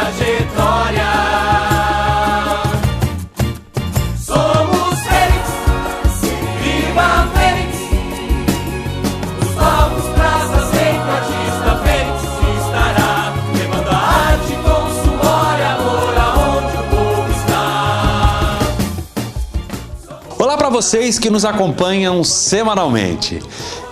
trajetória. Somos Fênix, viva Fênix. Nos palcos, praças, feito artista, Fênix estará levando a arte com suor e amor aonde o povo está. Olá para vocês que nos acompanham semanalmente.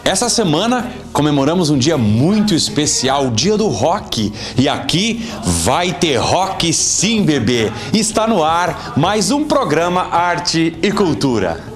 Essa semana comemoramos um dia muito especial, o Dia do Rock. E aqui vai ter rock sim, bebê. Está no ar mais um programa Arte e Cultura.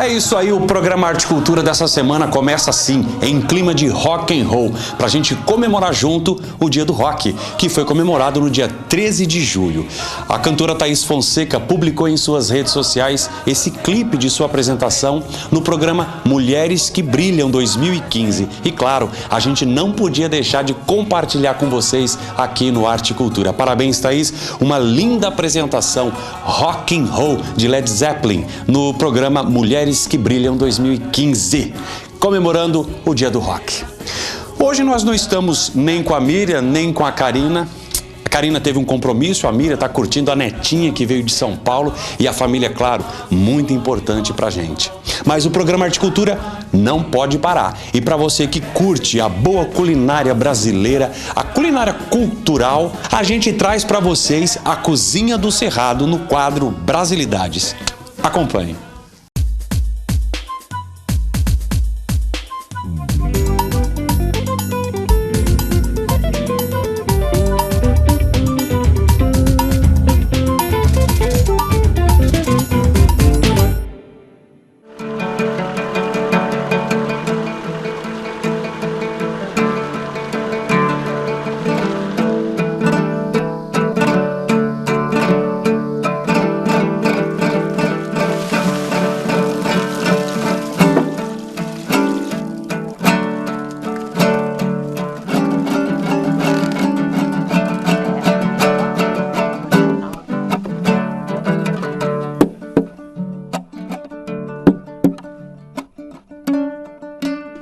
É isso aí, o programa Arte e Cultura dessa semana começa assim, em clima de rock and roll, pra gente comemorar junto o Dia do Rock, que foi comemorado no dia 13 de julho. A cantora Thaís Fonseca publicou em suas redes sociais esse clipe de sua apresentação no programa Mulheres que Brilham 2015. E claro, a gente não podia deixar de compartilhar com vocês aqui no Arte e Cultura. Parabéns, Thaís, uma linda apresentação rock and roll de Led Zeppelin no programa Mulheres que Brilham 2015, comemorando o Dia do Rock. Hoje nós não estamos nem com a Miriam, nem com a Karina. A Karina teve um compromisso, a Miriam está curtindo a netinha que veio de São Paulo e a família, claro, muito importante pra gente. Mas o programa Arte e Cultura não pode parar. E para você que curte a boa culinária brasileira, a culinária cultural, a gente traz para vocês a Cozinha do Cerrado no quadro Brasilidades. Acompanhe.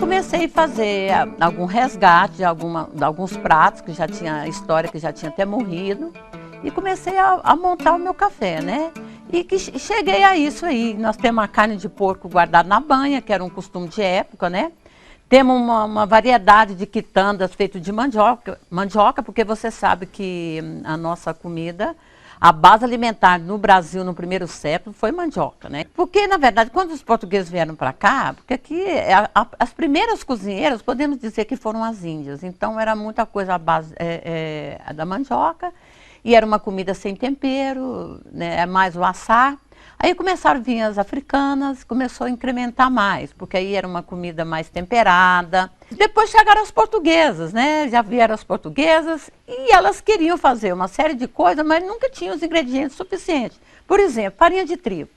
comecei a fazer algum resgate de alguns pratos que já tinha história, que já tinha até morrido. E comecei a montar o meu café, né? E cheguei a isso aí. Nós temos a carne de porco guardada na banha, que era um costume de época, né? Temos uma variedade de quitandas feitas de mandioca, porque você sabe que a nossa comida, a base alimentar no Brasil no primeiro século foi mandioca, né? Porque, na verdade, quando os portugueses vieram para cá, porque aqui as primeiras cozinheiras, podemos dizer que foram as índias. Então, era muita coisa à base da mandioca. E era uma comida sem tempero, né, mais o assar. Aí começaram a vir as africanas, começou a incrementar mais, porque aí era uma comida mais temperada. Depois chegaram as portuguesas, né? Já vieram as portuguesas e elas queriam fazer uma série de coisas, mas nunca tinham os ingredientes suficientes. Por exemplo, farinha de trigo.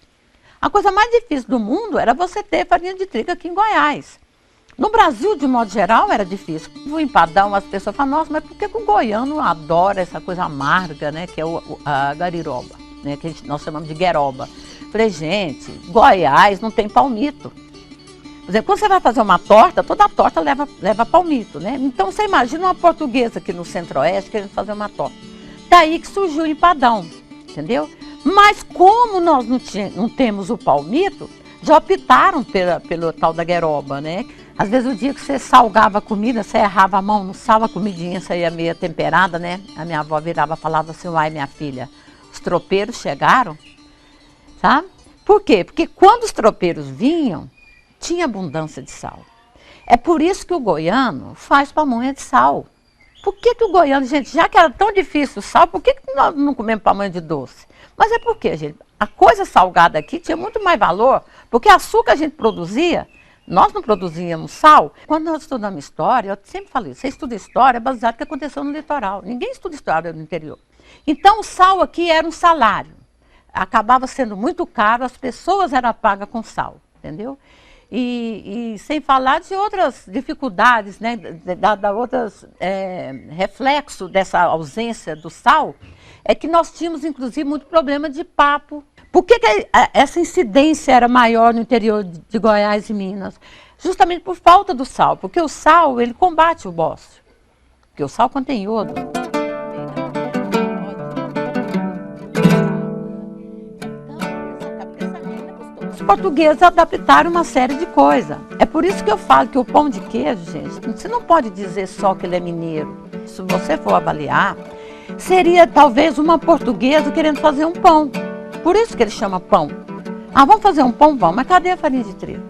A coisa mais difícil do mundo era você ter farinha de trigo aqui em Goiás. No Brasil, de modo geral, era difícil. O empadão, as pessoas falam, nossa, mas por que o goiano adora essa coisa amarga, né? Que é a gariroba, né? Que nós chamamos de gueroba. Falei, gente, Goiás não tem palmito. Por exemplo, quando você vai fazer uma torta, toda torta leva palmito, né? Então, você imagina uma portuguesa aqui no Centro-Oeste querendo fazer uma torta. Daí que surgiu o empadão, entendeu? Mas como nós não temos o palmito, já optaram pelo tal da gueroba, né? Às vezes o dia que você salgava a comida, você errava a mão no sal, a comidinha saía meio temperada, né? A minha avó virava e falava assim, uai, minha filha, os tropeiros chegaram, sabe? Por quê? Porque quando os tropeiros vinham, tinha abundância de sal. É por isso que o goiano faz pamonha de sal. Por que o goiano, gente, já que era tão difícil o sal, por que nós não comemos pamonha de doce? Mas é porque, gente, a coisa salgada aqui tinha muito mais valor, porque açúcar a gente produzia, nós não produzíamos sal. Quando nós estudamos história, eu sempre falei, você estuda história baseado no que aconteceu no litoral. Ninguém estuda história no interior. Então o sal aqui era um salário. Acabava sendo muito caro, as pessoas eram pagas com sal, entendeu? E sem falar de outras dificuldades, né, outros reflexos dessa ausência do sal, é que nós tínhamos, inclusive, muito problema de papo. Por que essa incidência era maior no interior de Goiás e Minas? Justamente por falta do sal, porque o sal, ele combate o bócio, porque o sal contém iodo. Os portugueses adaptaram uma série de coisas. É por isso que eu falo que o pão de queijo, gente, você não pode dizer só que ele é mineiro. Se você for avaliar, seria talvez uma portuguesa querendo fazer um pão. Por isso que ele chama pão. Ah, vamos fazer um pão? Vamos. Mas cadê a farinha de trigo?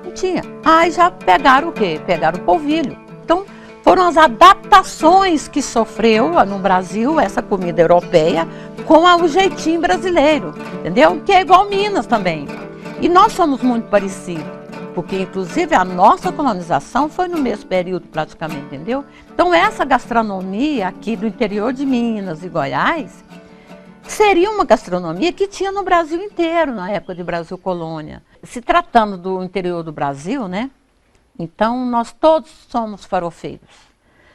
Não tinha. Aí já pegaram o quê? Pegaram o polvilho. Então, foram as adaptações que sofreu no Brasil essa comida europeia com o jeitinho brasileiro, entendeu? Que é igual Minas também. E nós somos muito parecidos, porque inclusive a nossa colonização foi no mesmo período praticamente, entendeu? Então essa gastronomia aqui do interior de Minas e Goiás seria uma gastronomia que tinha no Brasil inteiro, na época de Brasil Colônia. Se tratando do interior do Brasil, né? Então nós todos somos farofeiros,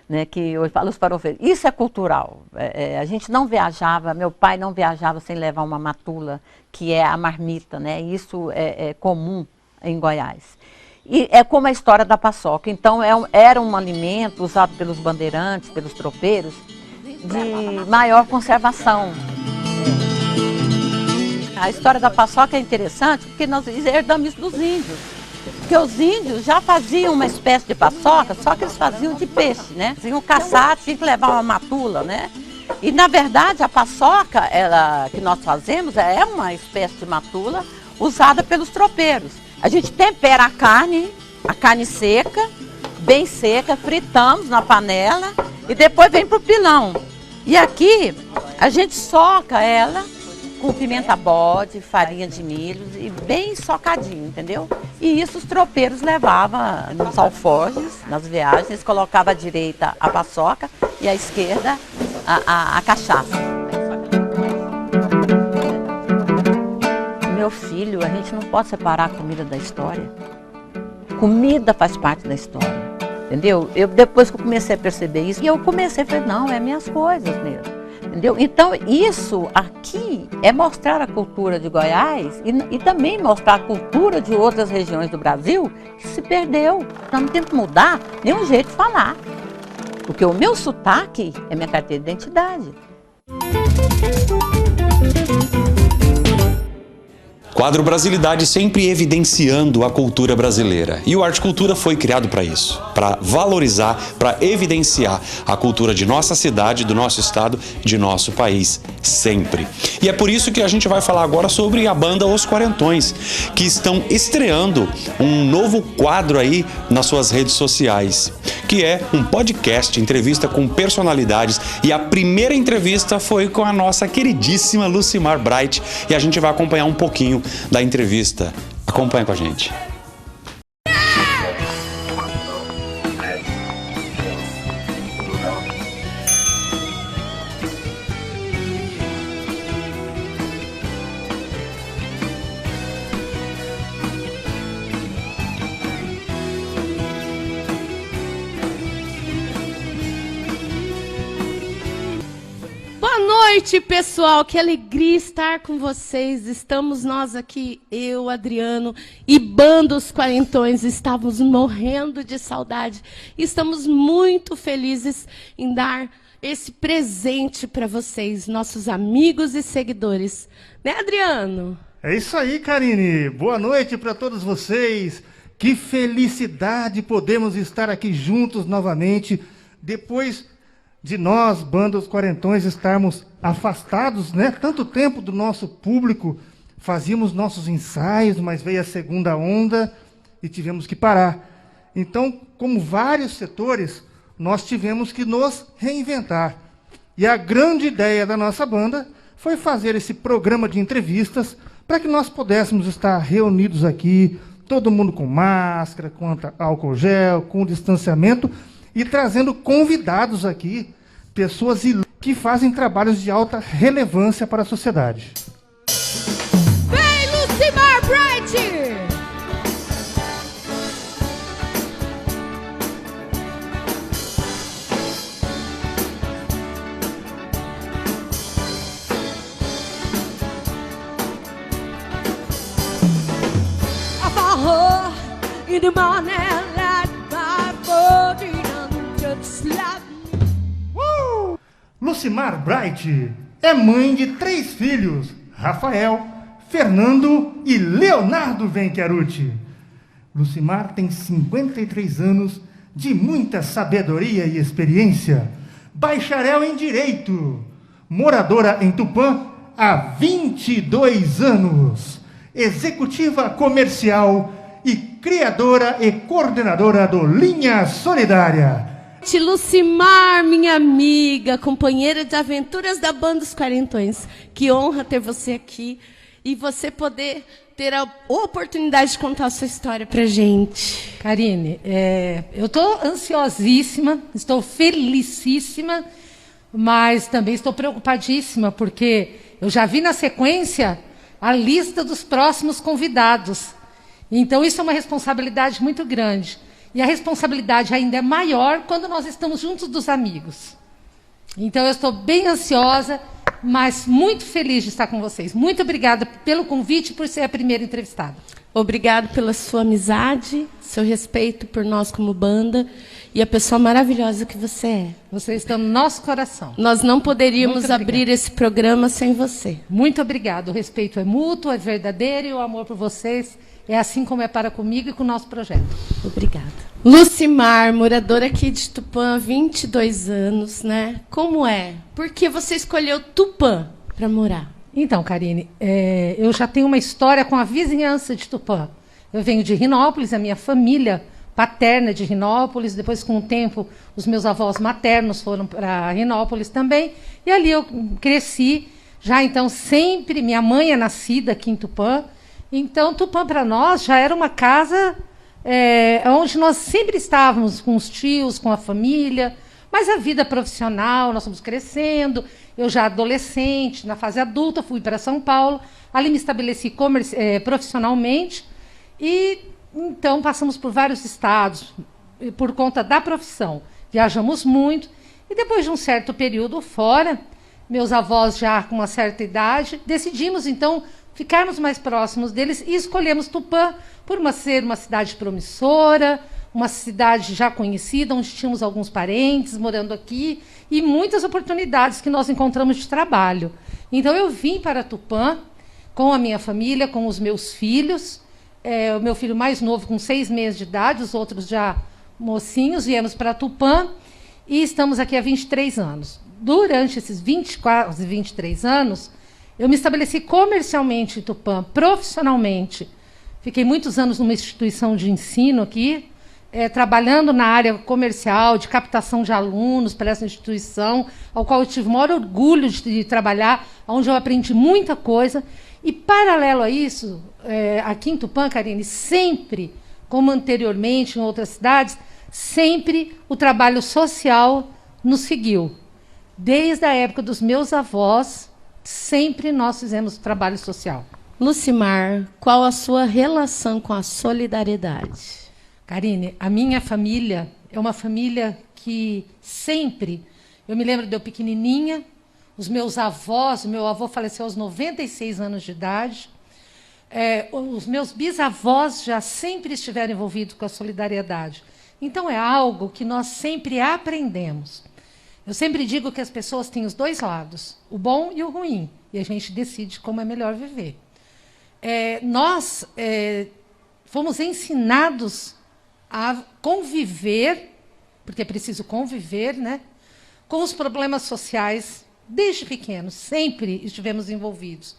né? Que eu falo os farofeiros. Isso é cultural. A gente não viajava, meu pai não viajava sem levar uma matula, que é a marmita, né? Isso é comum em Goiás. E é como a história da paçoca. Então era um alimento usado pelos bandeirantes, pelos tropeiros, de maior conservação. A história da paçoca é interessante porque nós herdamos isso dos índios. Porque os índios já faziam uma espécie de paçoca, só que eles faziam de peixe, né? Tinham caçar, tinham que levar uma matula, né? E na verdade a paçoca que nós fazemos é uma espécie de matula usada pelos tropeiros. A gente tempera a carne seca, bem seca, fritamos na panela e depois vem pro pilão. E aqui a gente soca ela com pimenta bode, farinha de milho e bem socadinho, entendeu? E isso os tropeiros levavam nos alforjes, nas viagens, eles colocavam à direita a paçoca e à esquerda a cachaça. Meu filho, a gente não pode separar a comida da história. Comida faz parte da história, entendeu? Depois que eu comecei a perceber isso, e eu comecei a falar, não, é minhas coisas mesmo. Entendeu? Então, isso aqui é mostrar a cultura de Goiás e também mostrar a cultura de outras regiões do Brasil que se perdeu. Nós não temos que mudar nenhum jeito de falar. Porque o meu sotaque é minha carteira de identidade. Quadro Brasilidade sempre evidenciando a cultura brasileira. E o Arte Cultura foi criado para isso, para valorizar, para evidenciar a cultura de nossa cidade, do nosso estado, de nosso país, sempre. E é por isso que a gente vai falar agora sobre a banda Os Quarentões, que estão estreando um novo quadro aí nas suas redes sociais, que é um podcast, entrevista com personalidades. E a primeira entrevista foi com a nossa queridíssima Lucimar Bright, e a gente vai acompanhar um pouquinho da entrevista. Acompanhe com a gente. Boa noite, pessoal. Que alegria estar com vocês. Estamos nós aqui, eu, Adriano e Banda Os Quarentões. Estávamos morrendo de saudade. Estamos muito felizes em dar esse presente para vocês, nossos amigos e seguidores. Né, Adriano? É isso aí, Karine. Boa noite para todos vocês. Que felicidade podemos estar aqui juntos novamente, depois de nós, Banda Os Quarentões, estarmos afastados, né, tanto tempo do nosso público. Fazíamos nossos ensaios, mas veio a segunda onda e tivemos que parar. Então, como vários setores, nós tivemos que nos reinventar. E a grande ideia da nossa banda foi fazer esse programa de entrevistas para que nós pudéssemos estar reunidos aqui, todo mundo com máscara, com álcool gel, com distanciamento, e trazendo convidados aqui, pessoas que fazem trabalhos de alta relevância para a sociedade. Vem, Lucimar Bright! In the morning at 5:40 just like... Lucimar Bright é mãe de 3 filhos, Rafael, Fernando e Leonardo Venchiarucci. Lucimar tem 53 anos de muita sabedoria e experiência, bacharel em Direito, moradora em Tupã há 22 anos, executiva comercial e criadora e coordenadora do Linha Solidária. Lucimar, minha amiga, companheira de aventuras da Banda Os Quarentões. Que honra ter você aqui e você poder ter a oportunidade de contar a sua história pra gente. Karine, eu estou ansiosíssima, estou felicíssima, mas também estou preocupadíssima, porque eu já vi na sequência a lista dos próximos convidados. Então, isso é uma responsabilidade muito grande. E a responsabilidade ainda é maior quando nós estamos juntos dos amigos. Então, eu estou bem ansiosa, mas muito feliz de estar com vocês. Muito obrigada pelo convite e por ser a primeira entrevistada. Obrigado pela sua amizade, seu respeito por nós como banda e a pessoa maravilhosa que você é. Vocês estão no nosso coração. Nós não poderíamos abrir esse programa sem você. Muito obrigada. O respeito é mútuo, é verdadeiro e o amor por vocês é assim como é para comigo e com o nosso projeto. Obrigada. Lucimar, moradora aqui de Tupã há 22 anos, né? Como é? Por que você escolheu Tupã para morar? Então, Karine, eu já tenho uma história com a vizinhança de Tupã. Eu venho de Rinópolis, a minha família paterna é de Rinópolis. Depois, com o tempo, os meus avós maternos foram para Rinópolis também. E ali eu cresci. Já então, sempre, minha mãe é nascida aqui em Tupã. Então, Tupã para nós já era uma casa onde nós sempre estávamos com os tios, com a família. Mas a vida profissional, nós fomos crescendo. Eu já adolescente, na fase adulta, fui para São Paulo. Ali me estabeleci profissionalmente. E então passamos por vários estados por conta da profissão. Viajamos muito. E depois de um certo período fora, meus avós já com uma certa idade, decidimos, então, ficarmos mais próximos deles e escolhemos Tupã por ser uma cidade promissora, uma cidade já conhecida, onde tínhamos alguns parentes morando aqui e muitas oportunidades que nós encontramos de trabalho. Então, eu vim para Tupã com a minha família, com os meus filhos, o meu filho mais novo com 6 meses de idade, os outros já mocinhos, viemos para Tupã e estamos aqui há 23 anos. Durante esses 23 anos, eu me estabeleci comercialmente em Tupã, profissionalmente. Fiquei muitos anos numa instituição de ensino aqui, trabalhando na área comercial, de captação de alunos para essa instituição, ao qual eu tive o maior orgulho de trabalhar, onde eu aprendi muita coisa. E, paralelo a isso, aqui em Tupã, Karine, sempre, como anteriormente em outras cidades, sempre o trabalho social nos seguiu. Desde a época dos meus avós, sempre nós fizemos trabalho social. Lucimar, qual a sua relação com a solidariedade? Karine, a minha família é uma família que sempre... Eu me lembro de eu pequenininha, os meus avós, o meu avô faleceu aos 96 anos de idade, os meus bisavós já sempre estiveram envolvidos com a solidariedade. Então, é algo que nós sempre aprendemos. Eu sempre digo que as pessoas têm os dois lados, o bom e o ruim, e a gente decide como é melhor viver. Nós fomos ensinados a conviver, porque é preciso conviver, né, com os problemas sociais, desde pequenos, sempre estivemos envolvidos.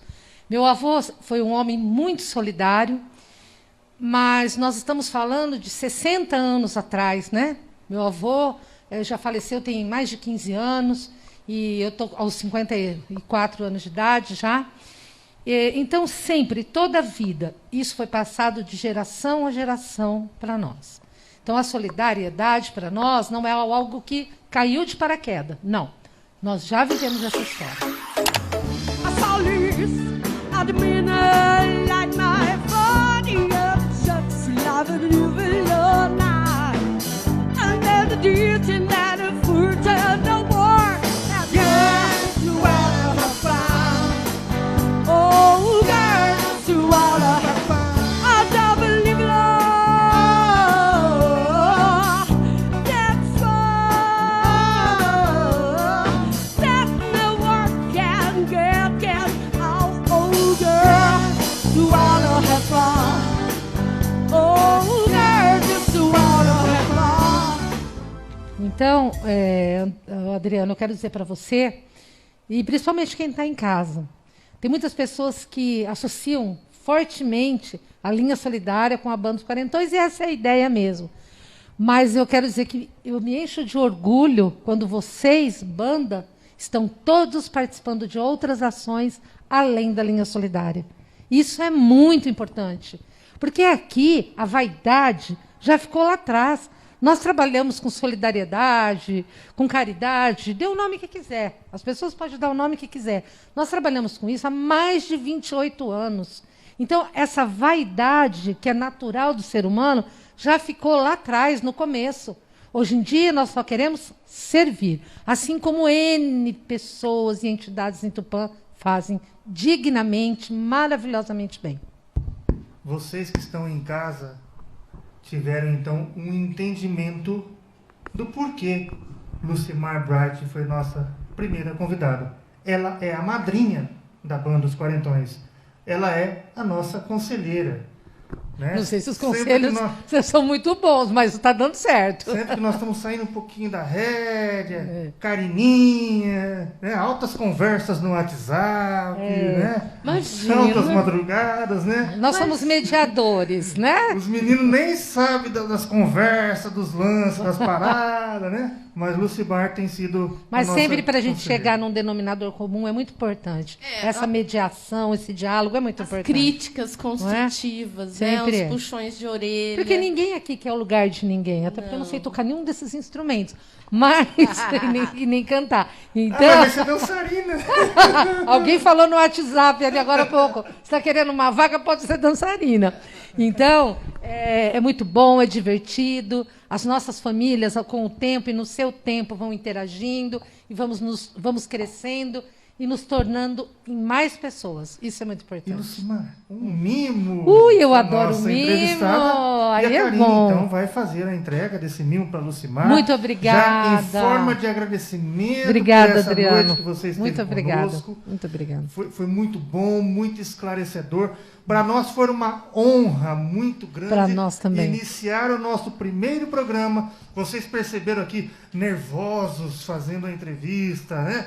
Meu avô foi um homem muito solidário, mas nós estamos falando de 60 anos atrás, né? Meu avô já faleceu tem mais de 15 anos, e eu estou aos 54 anos de idade já. Então, sempre, toda a vida, isso foi passado de geração a geração para nós. Então, a solidariedade para nós não é algo que caiu de paraquedas. Não. Nós já vivemos essa história. I saw this at the midnight light my body up such love and you will night and then the ditching that a fool turned the war yes you wanna have fun oh girls you wanna have fun I don't believe love that's all that no one can get out oh girl you wanna have fun oh girl just you wanna have fun. Então, Adriano, eu quero dizer para você, e principalmente quem está em casa, tem muitas pessoas que associam fortemente a linha solidária com a Banda dos Quarentões, e essa é a ideia mesmo. Mas eu quero dizer que eu me encho de orgulho quando vocês, banda, estão todos participando de outras ações além da linha solidária. Isso é muito importante, porque aqui a vaidade já ficou lá atrás. Nós trabalhamos com solidariedade, com caridade, dê o nome que quiser. As pessoas podem dar o nome que quiser. Nós trabalhamos com isso há mais de 28 anos. Então, essa vaidade que é natural do ser humano já ficou lá atrás, no começo. Hoje em dia, nós só queremos servir. Assim como N pessoas e entidades em Tupã fazem dignamente, maravilhosamente bem. Vocês que estão em casa tiveram, então, um entendimento do porquê Lucimar Bright foi nossa primeira convidada. Ela é a madrinha da Banda dos Quarentões. Ela é a nossa conselheira. Né? Não sei se os conselhos são muito bons, mas está dando certo. Sempre que nós estamos saindo um pouquinho da rédea, Carininha, né? Altas conversas no WhatsApp, né? Imagina. Altas madrugadas, né? Nós somos mediadores, né? Os meninos nem sabem das conversas, dos lances, das paradas, né? Mas Lucimar tem sido. Mas sempre para a gente conselheira. chegar num denominador comum é muito importante. Essa mediação, esse diálogo é muito importante. Críticas construtivas, né? Sempre Os é. puxões de orelha. Porque ninguém aqui quer o lugar de ninguém. Até porque eu não sei tocar nenhum desses instrumentos. Mas, e nem cantar. Então, Mas você é dançarina. alguém falou no WhatsApp ali agora há pouco. Você está querendo uma vaga, pode ser dançarina. Então, é muito bom, é divertido. As nossas famílias, com o tempo e no seu tempo, vão interagindo e vamos crescendo. e nos tornando em mais pessoas. Isso é muito E importante. Lucimar, um mimo. Ui, eu pra adoro nossa mimo. entrevistada. Aí E a é Karine, bom. então, vai fazer a entrega desse mimo para Lucimar. Muito obrigada. Já em forma de agradecimento Obrigada, por essa Adriano. noite que você esteve Muito obrigada. conosco. Muito obrigada. Foi muito bom, muito esclarecedor. Para nós foi uma honra muito grande Pra nós também. iniciar o nosso primeiro programa. Vocês perceberam aqui, nervosos, fazendo a entrevista, né?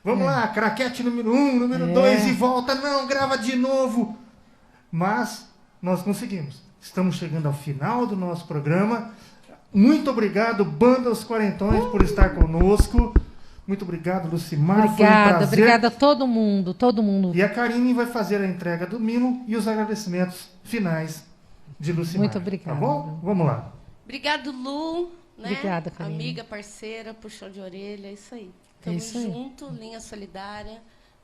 Vamos lá, craquete número 1, número 2 e volta. Não, grava de novo. Mas nós conseguimos. Estamos chegando ao final do nosso programa. Muito obrigado, Banda Os Quarentões, por estar conosco. Muito obrigado, Lucimar. Foi um Obrigada, prazer. obrigada a todo mundo, todo mundo. E a Karine vai fazer a entrega do mimo e os agradecimentos finais de Lucimar. Muito obrigada. Tá bom? Vamos lá. Obrigado, Lu. Né? Obrigada, Karine. Amiga, parceira, puxão de orelha, é isso aí. É Tamo isso aí. junto, linha solidária,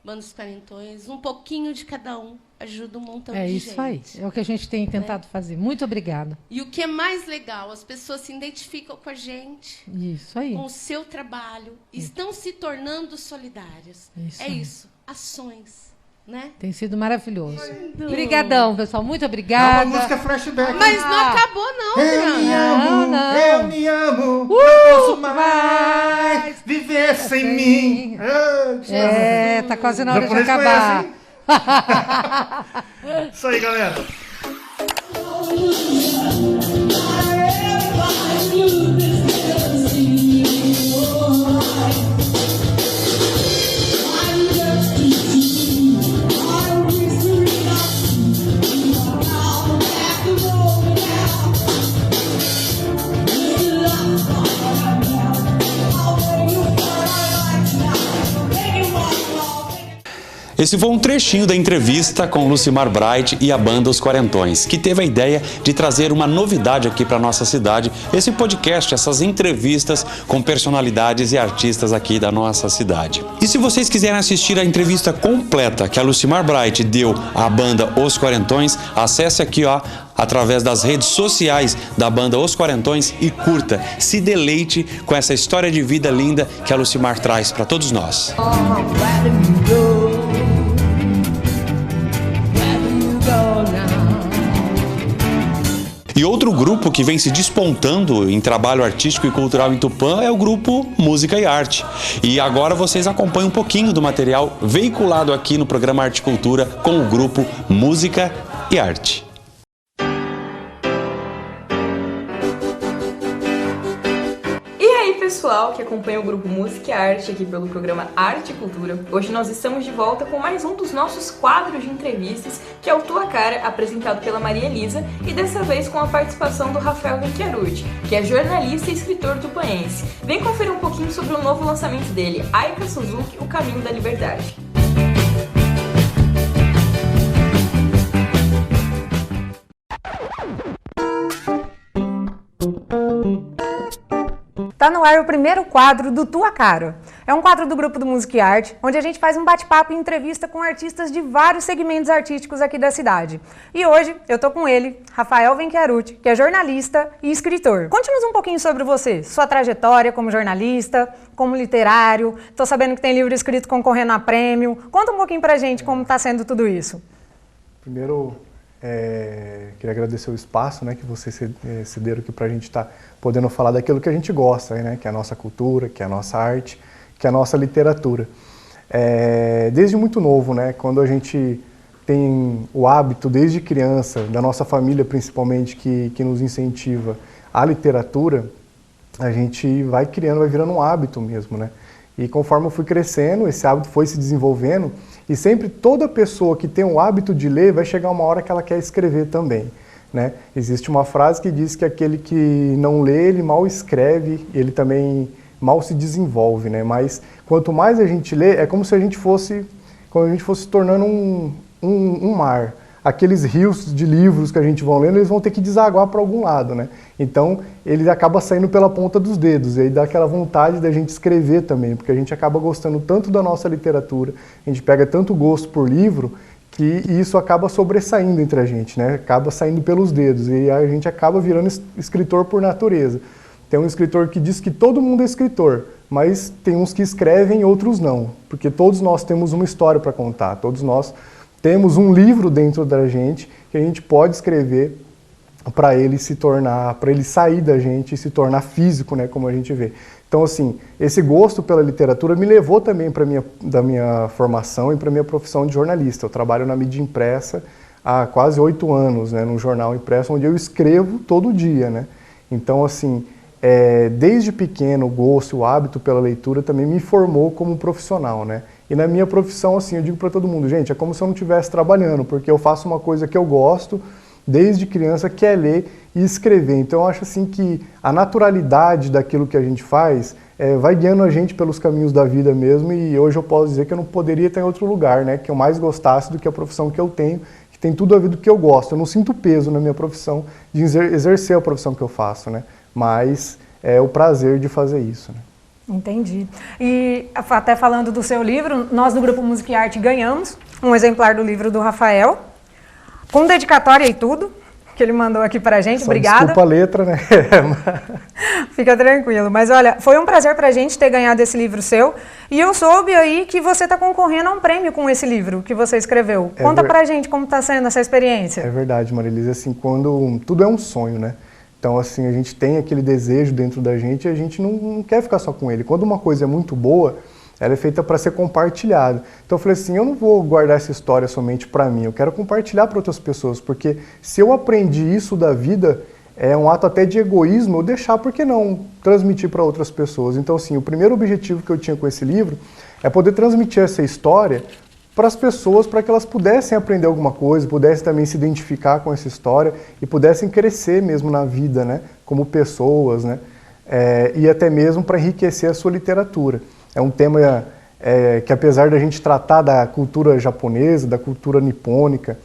Banda Os Quarentões, um pouquinho de cada um ajuda um montão É de isso gente. aí. É o que a gente tem tentado fazer. Muito obrigada. E o que é mais legal, as pessoas se identificam com a gente, Isso aí. com o seu trabalho, estão se tornando solidárias. Isso É aí. isso, ações, né? Tem sido maravilhoso. Obrigadão, pessoal. Muito obrigada. É uma música flashback. Mas não acabou não, Eu me Adriano. amo, não. eu me amo, não posso mais viver sem mim. É, tá quase na hora de Japonês acabar. conhece, hein? Isso aí, galera. Esse foi um trechinho da entrevista com Lucimar Bright e a banda Os Quarentões, que teve a ideia de trazer uma novidade aqui para nossa cidade, esse podcast, essas entrevistas com personalidades e artistas aqui da nossa cidade. E se vocês quiserem assistir a entrevista completa que a Lucimar Bright deu à banda Os Quarentões, acesse aqui, ó, através das redes sociais da banda Os Quarentões e curta, se deleite com essa história de vida linda que a Lucimar traz para todos nós. E outro grupo que vem se despontando em trabalho artístico e cultural em Tupã é o grupo Música e Arte. E agora vocês acompanham um pouquinho do material veiculado aqui no programa Arte e Cultura com o grupo Música e Arte. Pessoal que acompanha o grupo Música e Arte aqui pelo programa Arte e Cultura. Hoje nós estamos de volta com mais um dos nossos quadros de entrevistas, que é o Tua Cara, apresentado pela Maria Elisa, e dessa vez com a participação do Rafael Venchiarucci, que é jornalista e escritor tupanense. Vem conferir um pouquinho sobre o novo lançamento dele, Aika Suzuki, O Caminho da Liberdade. Tá no ar o primeiro quadro do Tua Cara. É um quadro do grupo do Música e Arte, onde a gente faz um bate-papo e entrevista com artistas de vários segmentos artísticos aqui da cidade. E hoje eu tô com ele, Rafael Venchiarucci, que é jornalista e escritor. Conte-nos um pouquinho sobre você, sua trajetória como jornalista, como literário. Tô sabendo que tem livro escrito concorrendo a prêmio. Conta um pouquinho pra gente como tá sendo tudo isso. Primeiro, queria agradecer o espaço, né, que vocês cederam aqui para a gente estar podendo falar daquilo que a gente gosta, né, que é a nossa cultura, que é a nossa arte, que é a nossa literatura. Desde muito novo, né, quando a gente tem o hábito, desde criança, da nossa família principalmente, que nos incentiva a literatura, a gente vai criando, vai virando um hábito mesmo, né? E conforme eu fui crescendo, esse hábito foi se desenvolvendo, e sempre toda pessoa que tem o hábito de ler vai chegar uma hora que ela quer escrever também, né? Existe uma frase que diz que aquele que não lê, ele mal escreve, ele também mal se desenvolve, né? Mas quanto mais a gente lê, é como se a gente fosse se tornando um mar. Aqueles rios de livros que a gente vai lendo, eles vão ter que desaguar para algum lado, né? Então, ele acaba saindo pela ponta dos dedos, e aí dá aquela vontade da gente escrever também, porque a gente acaba gostando tanto da nossa literatura, a gente pega tanto gosto por livro, que isso acaba sobressaindo entre a gente, né? Acaba saindo pelos dedos, e a gente acaba virando escritor por natureza. Tem um escritor que diz que todo mundo é escritor, mas tem uns que escrevem e outros não, porque todos nós temos uma história para contar, todos nós temos um livro dentro da gente que a gente pode escrever para ele se tornar, para ele sair da gente e se tornar físico, né, como a gente vê. Então, assim, esse gosto pela literatura me levou também da minha formação e para a minha profissão de jornalista. Eu trabalho na mídia impressa há quase 8 anos, né, num jornal impresso, onde eu escrevo todo dia, né. Então, assim, desde pequeno o gosto, o hábito pela leitura também me formou como profissional, né. E na minha profissão, assim, eu digo para todo mundo, gente, é como se eu não estivesse trabalhando, porque eu faço uma coisa que eu gosto, desde criança, que é ler e escrever. Então eu acho assim que a naturalidade daquilo que a gente faz vai guiando a gente pelos caminhos da vida mesmo, e hoje eu posso dizer que eu não poderia estar em outro lugar, né, que eu mais gostasse do que a profissão que eu tenho, que tem tudo a ver do que eu gosto. Eu não sinto peso na minha profissão de exercer a profissão que eu faço, né, mas é o prazer de fazer isso, né. Entendi. E até falando do seu livro, nós do Grupo Música e Arte ganhamos um exemplar do livro do Rafael, com dedicatória e tudo, que ele mandou aqui pra gente. Só obrigada. Desculpa a letra, né? Fica tranquilo. Mas olha, foi um prazer pra gente ter ganhado esse livro seu. E eu soube aí que você está concorrendo a um prêmio com esse livro que você escreveu. Conta pra gente como está sendo essa experiência. É verdade, Marilisa. Assim, quando tudo é um sonho, né? Então, assim, a gente tem aquele desejo dentro da gente e a gente não quer ficar só com ele. Quando uma coisa é muito boa, ela é feita para ser compartilhada. Então eu falei assim, eu não vou guardar essa história somente para mim, eu quero compartilhar para outras pessoas, porque se eu aprendi isso da vida, é um ato até de egoísmo eu deixar, por que não transmitir para outras pessoas? Então, assim, o primeiro objetivo que eu tinha com esse livro é poder transmitir essa história para as pessoas, para que elas pudessem aprender alguma coisa, pudessem também se identificar com essa história e pudessem crescer mesmo na vida, né, como pessoas, né, e até mesmo para enriquecer a sua literatura. É um tema que, apesar da gente tratar da cultura japonesa, da cultura nipônica,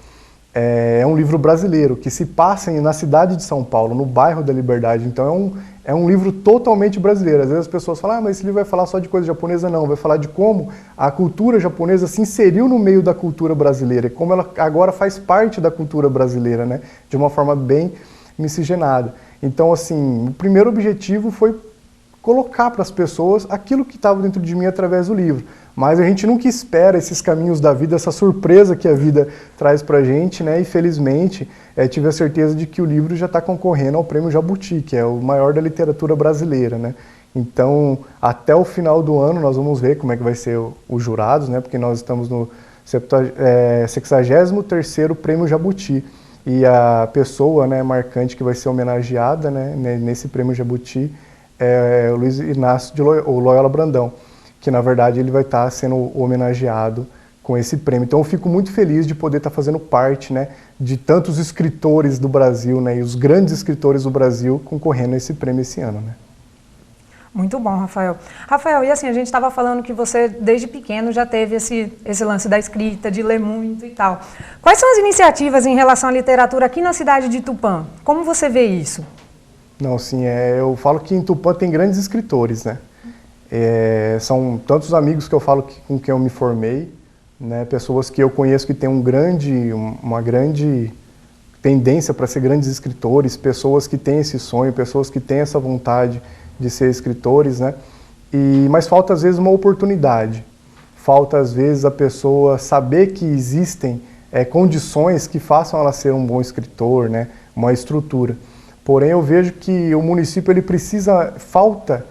é um livro brasileiro, que se passa na cidade de São Paulo, no bairro da Liberdade. Então é um livro totalmente brasileiro. Às vezes as pessoas falam, mas esse livro vai falar só de coisa japonesa. Não, vai falar de como a cultura japonesa se inseriu no meio da cultura brasileira, e como ela agora faz parte da cultura brasileira, né? De uma forma bem miscigenada. Então, assim, o primeiro objetivo foi colocar para as pessoas aquilo que estava dentro de mim através do livro. Mas a gente nunca espera esses caminhos da vida, essa surpresa que a vida traz para a gente, né? E felizmente tive a certeza de que o livro já está concorrendo ao Prêmio Jabuti, que é o maior da literatura brasileira, né? Então, até o final do ano nós vamos ver como é que vai ser os jurados, né? Porque nós estamos no 63º Prêmio Jabuti. E a pessoa, né, marcante que vai ser homenageada, né, nesse Prêmio Jabuti é o Luiz Inácio de Loyola Brandão, que na verdade ele vai estar sendo homenageado com esse prêmio. Então eu fico muito feliz de poder estar fazendo parte, né, de tantos escritores do Brasil, né, e os grandes escritores do Brasil concorrendo a esse prêmio esse ano, né. Muito bom, Rafael. Rafael, e assim, a gente estava falando que você desde pequeno já teve esse lance da escrita, de ler muito e tal. Quais são as iniciativas em relação à literatura aqui na cidade de Tupã? Como você vê isso? Não, sim, eu falo que em Tupã tem grandes escritores, né? São tantos amigos que eu falo com quem eu me formei, né? Pessoas que eu conheço que têm uma grande tendência para ser grandes escritores, pessoas que têm esse sonho, pessoas que têm essa vontade de ser escritores, né? Mas falta às vezes uma oportunidade, falta às vezes a pessoa saber que existem condições que façam ela ser um bom escritor, né? Uma estrutura. Porém, eu vejo que o município ele falta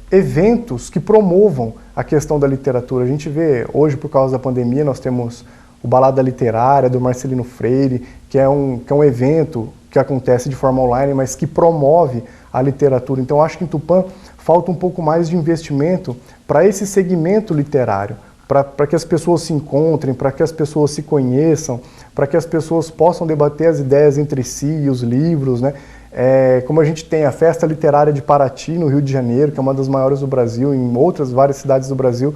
eventos que promovam a questão da literatura. A gente vê, hoje, por causa da pandemia, nós temos o Balada Literária, do Marcelino Freire, que é um evento que acontece de forma online, mas que promove a literatura. Então, acho que em Tupã falta um pouco mais de investimento para esse segmento literário, para que as pessoas se encontrem, para que as pessoas se conheçam, para que as pessoas possam debater as ideias entre si e os livros, né? Como a gente tem a Festa Literária de Paraty, no Rio de Janeiro, que é uma das maiores do Brasil, em outras várias cidades do Brasil,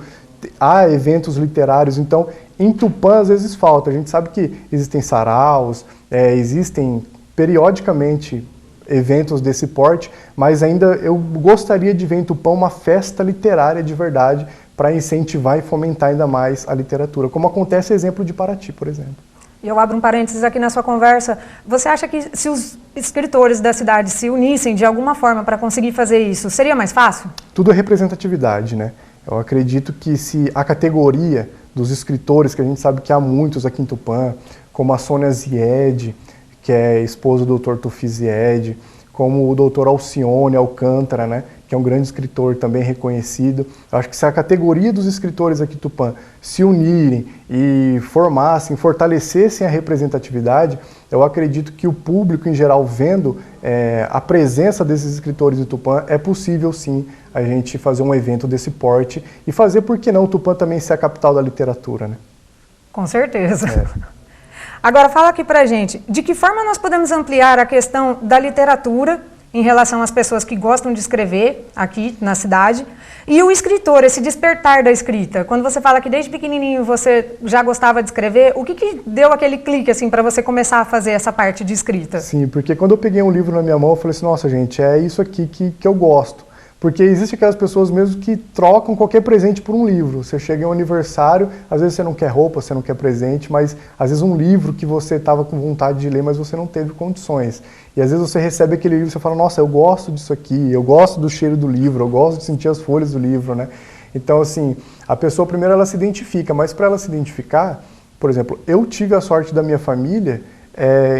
há eventos literários. Então, em Tupã, às vezes falta. A gente sabe que existem saraus, existem periodicamente eventos desse porte, mas ainda eu gostaria de ver em Tupã uma festa literária de verdade para incentivar e fomentar ainda mais a literatura, como acontece exemplo de Paraty, por exemplo. e eu abro um parênteses aqui na sua conversa, você acha que se os escritores da cidade se unissem de alguma forma para conseguir fazer isso, seria mais fácil? Tudo é representatividade, né? Eu acredito que se a categoria dos escritores, que a gente sabe que há muitos aqui em Tupã, como a Sônia Zied, que é esposa do Dr. Tufi Zied, como o Dr. Alcione Alcântara, né, que é um grande escritor também reconhecido. Eu acho que se a categoria dos escritores aqui em Tupã se unirem e formassem, fortalecessem a representatividade, eu acredito que o público em geral, vendo a presença desses escritores em Tupã, é possível sim a gente fazer um evento desse porte e fazer, por que não, Tupã também ser a capital da literatura, né? Com certeza. Agora fala aqui pra gente, de que forma nós podemos ampliar a questão da literatura em relação às pessoas que gostam de escrever aqui na cidade e o escritor, esse despertar da escrita? Quando você fala que desde pequenininho você já gostava de escrever, o que deu aquele clique assim para você começar a fazer essa parte de escrita? Sim, porque quando eu peguei um livro na minha mão, eu falei assim, nossa gente, é isso aqui que eu gosto. Porque existem aquelas pessoas mesmo que trocam qualquer presente por um livro. Você chega em um aniversário, às vezes você não quer roupa, você não quer presente, mas às vezes um livro que você estava com vontade de ler, mas você não teve condições. E às vezes você recebe aquele livro e você fala, nossa, eu gosto disso aqui, eu gosto do cheiro do livro, eu gosto de sentir as folhas do livro, né? Então, assim, a pessoa primeiro ela se identifica, mas para ela se identificar, por exemplo, eu tive a sorte da minha família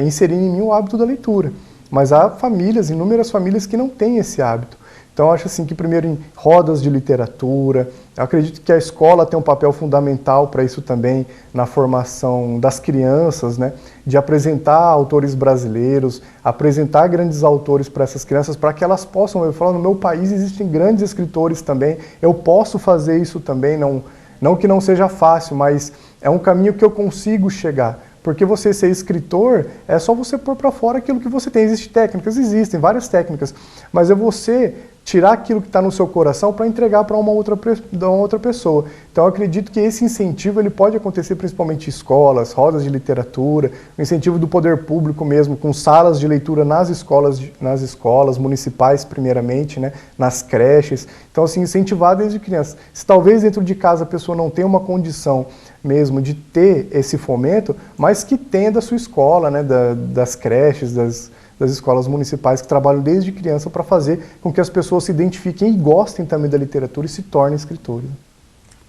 inserir em mim o hábito da leitura. Mas há famílias, inúmeras famílias que não têm esse hábito. Então, eu acho assim que primeiro em rodas de literatura, eu acredito que a escola tem um papel fundamental para isso também, na formação das crianças, né? De apresentar autores brasileiros, apresentar grandes autores para essas crianças, para que elas possam, eu falo, no meu país existem grandes escritores também, eu posso fazer isso também, não que não seja fácil, mas é um caminho que eu consigo chegar. Porque você ser escritor é só você pôr para fora aquilo que você tem. Existem técnicas, existem várias técnicas, mas é você tirar aquilo que está no seu coração para entregar para uma outra pessoa. Então eu acredito que esse incentivo ele pode acontecer principalmente em escolas, rodas de literatura, o incentivo do poder público mesmo, com salas de leitura nas escolas municipais primeiramente, né, nas creches. Então assim, incentivar desde criança. Se talvez dentro de casa a pessoa não tenha uma condição mesmo de ter esse fomento, mas que tenha da sua escola, né, das creches, das escolas municipais que trabalham desde criança para fazer com que as pessoas se identifiquem e gostem também da literatura e se tornem escritores.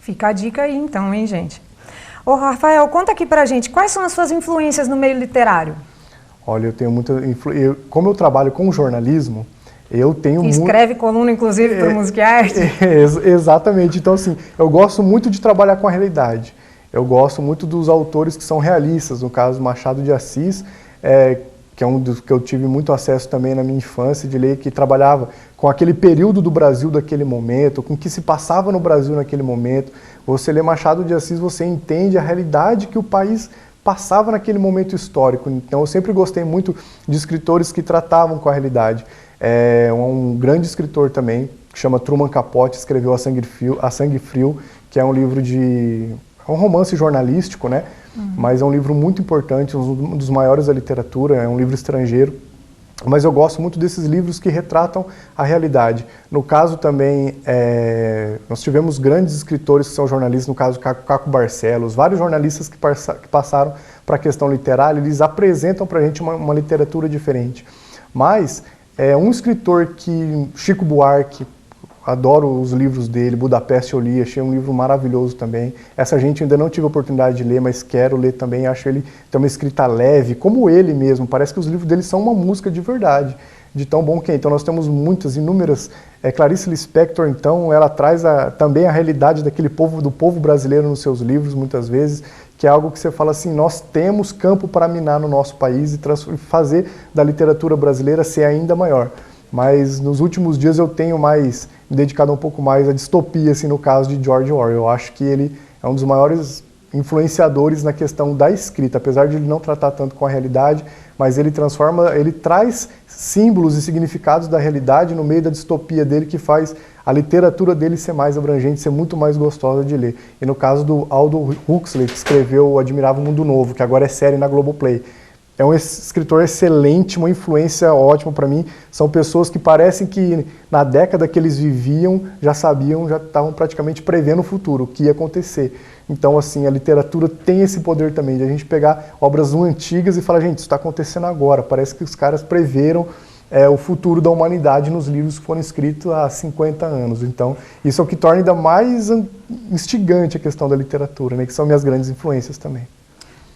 Fica a dica aí então, hein, gente? Ô, Rafael, conta aqui pra gente, quais são as suas influências no meio literário? Olha, eu tenho muita influência. Como eu trabalho com jornalismo, eu tenho muito... Escreve coluna, inclusive, para o Música e Arte? Exatamente. Então, assim, eu gosto muito de trabalhar com a realidade. Eu gosto muito dos autores que são realistas, no caso Machado de Assis, que é um dos que eu tive muito acesso também na minha infância, de ler, que trabalhava com aquele período do Brasil daquele momento, com o que se passava no Brasil naquele momento. Você lê Machado de Assis, você entende a realidade que o país passava naquele momento histórico. Então eu sempre gostei muito de escritores que tratavam com a realidade. Um grande escritor também, que chama Truman Capote, escreveu A Sangue Frio, que é um livro é um romance jornalístico, né? Mas é um livro muito importante, um dos maiores da literatura, é um livro estrangeiro. Mas eu gosto muito desses livros que retratam a realidade. No caso também, nós tivemos grandes escritores que são jornalistas, no caso Caco Barcelos, vários jornalistas que passaram para a questão literária, eles apresentam para a gente uma literatura diferente. Mas um escritor Chico Buarque, adoro os livros dele, Budapeste eu li, achei um livro maravilhoso também. Essa gente ainda não tive a oportunidade de ler, mas quero ler também, acho ele tem uma escrita leve, como ele mesmo, parece que os livros dele são uma música de verdade, de tão bom que é. Então nós temos inúmeras, Clarice Lispector, então, ela traz também a realidade do povo brasileiro nos seus livros, muitas vezes, que é algo que você fala assim, nós temos campo para minar no nosso país e fazer da literatura brasileira ser ainda maior. Mas nos últimos dias eu tenho me dedicado um pouco mais à distopia, assim, no caso de George Orwell. Eu acho que ele é um dos maiores influenciadores na questão da escrita, apesar de ele não tratar tanto com a realidade, mas ele traz símbolos e significados da realidade no meio da distopia dele, que faz a literatura dele ser mais abrangente, ser muito mais gostosa de ler. E no caso do Aldous Huxley, que escreveu O Admirável Mundo Novo, que agora é série na Globoplay, é um escritor excelente, uma influência ótima para mim. São pessoas que parecem que na década que eles viviam já sabiam, já estavam praticamente prevendo o futuro, o que ia acontecer. Então, assim, a literatura tem esse poder também de a gente pegar obras antigas e falar, gente, isso está acontecendo agora. Parece que os caras preveram o futuro da humanidade nos livros que foram escritos há 50 anos. Então, isso é o que torna ainda mais instigante a questão da literatura, né, que são minhas grandes influências também.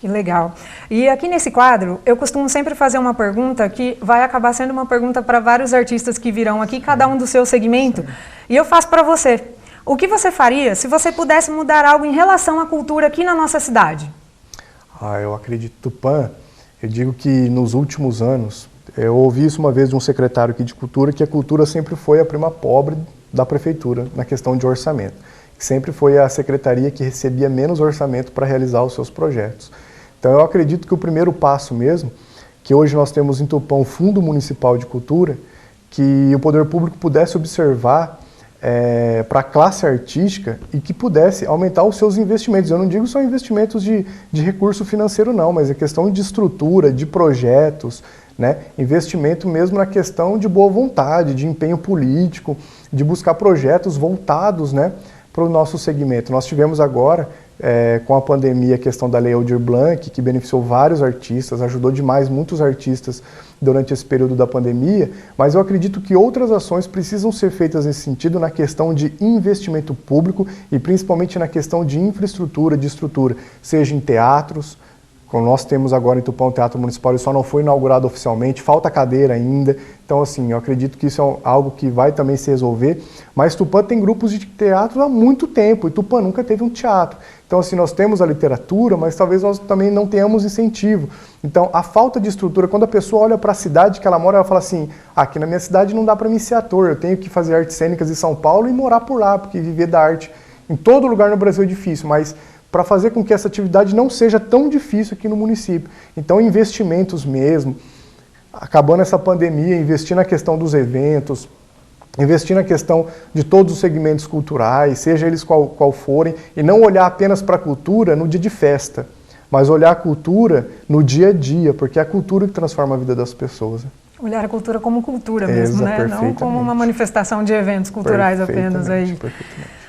Que legal. E aqui nesse quadro, eu costumo sempre fazer uma pergunta que vai acabar sendo uma pergunta para vários artistas que virão aqui, cada um do seu segmento. E eu faço para você. O que você faria se você pudesse mudar algo em relação à cultura aqui na nossa cidade? Eu acredito, Tupã, eu digo que nos últimos anos, eu ouvi isso uma vez de um secretário aqui de cultura, que a cultura sempre foi a prima pobre da prefeitura na questão de orçamento. Sempre foi a secretaria que recebia menos orçamento para realizar os seus projetos. Então eu acredito que o primeiro passo mesmo, que hoje nós temos em Tupã um Fundo Municipal de Cultura, que o poder público pudesse observar para a classe artística e que pudesse aumentar os seus investimentos. Eu não digo só investimentos de recurso financeiro não, mas é questão de estrutura, de projetos, né? Investimento mesmo na questão de boa vontade, de empenho político, de buscar projetos voltados, né, para o nosso segmento. Nós tivemos agora, com a pandemia, a questão da Lei Aldir Blanc, que beneficiou vários artistas, ajudou demais muitos artistas durante esse período da pandemia, mas eu acredito que outras ações precisam ser feitas nesse sentido na questão de investimento público e principalmente na questão de infraestrutura, de estrutura, seja em teatros, como nós temos agora em Tupã o Teatro Municipal, ele só não foi inaugurado oficialmente, falta cadeira ainda. Então, assim, eu acredito que isso é algo que vai também se resolver. Mas Tupã tem grupos de teatro há muito tempo e Tupã nunca teve um teatro. Então, assim, nós temos a literatura, mas talvez nós também não tenhamos incentivo. Então, a falta de estrutura, quando a pessoa olha para a cidade que ela mora, ela fala assim, aqui na minha cidade não dá para mim ser ator, eu tenho que fazer artes cênicas em São Paulo e morar por lá, porque viver da arte em todo lugar no Brasil é difícil, mas para fazer com que essa atividade não seja tão difícil aqui no município. Então, investimentos mesmo, acabando essa pandemia, investir na questão dos eventos, investir na questão de todos os segmentos culturais, seja eles qual forem, e não olhar apenas para a cultura no dia de festa, mas olhar a cultura no dia a dia, porque é a cultura que transforma a vida das pessoas. Olhar a cultura como cultura mesmo, né? Não como uma manifestação de eventos culturais apenas aí.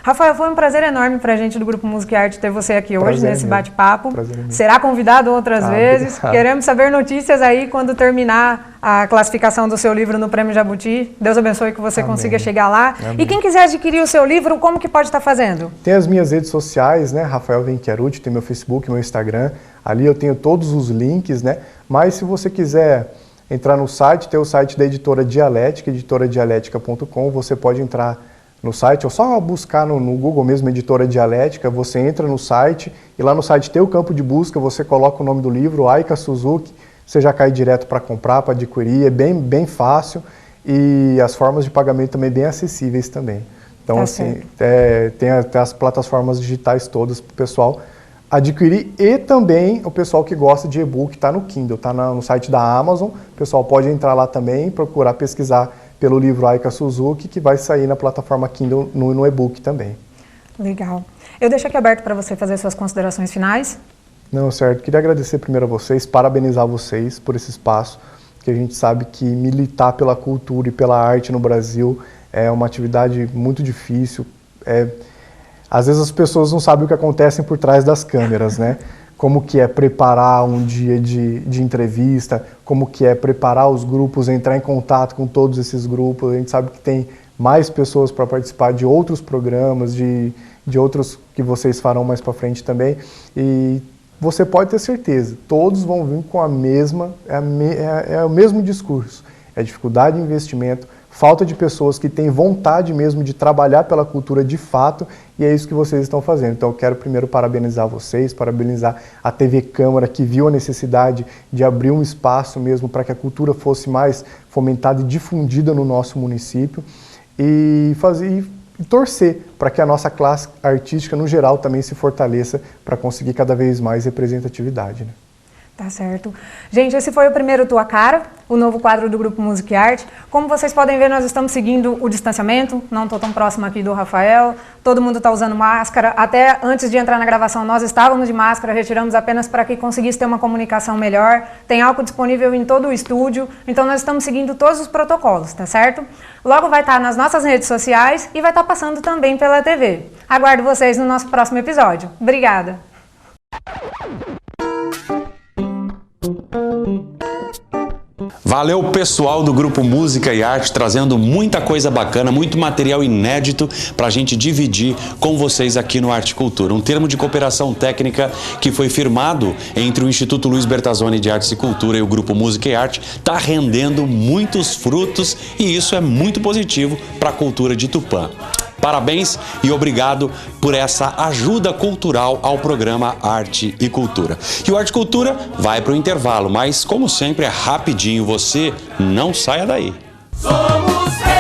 Rafael, foi um prazer enorme para a gente do Grupo Música e Arte ter você aqui hoje, nesse bate-papo. Será convidado outras vezes. Obrigado. Queremos saber notícias aí quando terminar a classificação do seu livro no Prêmio Jabuti. Deus abençoe que você consiga chegar lá. E quem quiser adquirir o seu livro, como que pode estar fazendo? Tem as minhas redes sociais, né? Rafael Venchiarucci, tem meu Facebook, meu Instagram. Ali eu tenho todos os links, né? Mas se você quiser entrar no site, tem o site da Editora Dialética, editoradialética.com, você pode entrar no site, ou só buscar no Google mesmo, Editora Dialética, você entra no site, e lá no site tem o campo de busca, você coloca o nome do livro, Aika Suzuki, você já cai direto para comprar, para adquirir, é bem fácil, e as formas de pagamento também bem acessíveis também. Então, assim, tem as plataformas digitais todas para o pessoal adquirir, e também o pessoal que gosta de e-book está no Kindle, está no site da Amazon, o pessoal pode entrar lá também, procurar pesquisar pelo livro Aika Suzuki, que vai sair na plataforma Kindle no e-book também. Legal. Eu deixo aqui aberto para você fazer suas considerações finais. Não, certo. Queria agradecer primeiro a vocês, parabenizar vocês por esse espaço, que a gente sabe que militar pela cultura e pela arte no Brasil é uma atividade muito difícil. Às vezes as pessoas não sabem o que acontece por trás das câmeras, né? Como que é preparar um dia de entrevista, como que é preparar os grupos, entrar em contato com todos esses grupos. A gente sabe que tem mais pessoas para participar de outros programas, de outros que vocês farão mais para frente também. E você pode ter certeza, todos vão vir com o mesmo discurso. É dificuldade de investimento, falta de pessoas que têm vontade mesmo de trabalhar pela cultura de fato, e é isso que vocês estão fazendo. Então eu quero primeiro parabenizar vocês, parabenizar a TV Câmara, que viu a necessidade de abrir um espaço mesmo para que a cultura fosse mais fomentada e difundida no nosso município, e torcer para que a nossa classe artística no geral também se fortaleça para conseguir cada vez mais representatividade, né? Tá certo. Gente, esse foi o primeiro Tua Cara, o novo quadro do Grupo Música e Arte. Como vocês podem ver, nós estamos seguindo o distanciamento, não estou tão próximo aqui do Rafael, todo mundo está usando máscara. Até antes de entrar na gravação, nós estávamos de máscara, retiramos apenas para que conseguisse ter uma comunicação melhor. Tem álcool disponível em todo o estúdio, então nós estamos seguindo todos os protocolos, tá certo? Logo vai estar nas nossas redes sociais e vai estar passando também pela TV. Aguardo vocês no nosso próximo episódio. Obrigada! Valeu, pessoal do Grupo Música e Arte, trazendo muita coisa bacana, muito material inédito para a gente dividir com vocês aqui no Arte e Cultura. Um termo de cooperação técnica que foi firmado entre o Instituto Luiz Bertazzoni de Artes e Cultura e o Grupo Música e Arte está rendendo muitos frutos e isso é muito positivo para a cultura de Tupã. Parabéns e obrigado por essa ajuda cultural ao programa Arte e Cultura. E o Arte e Cultura vai para o intervalo, mas como sempre é rapidinho, você não saia daí. Somos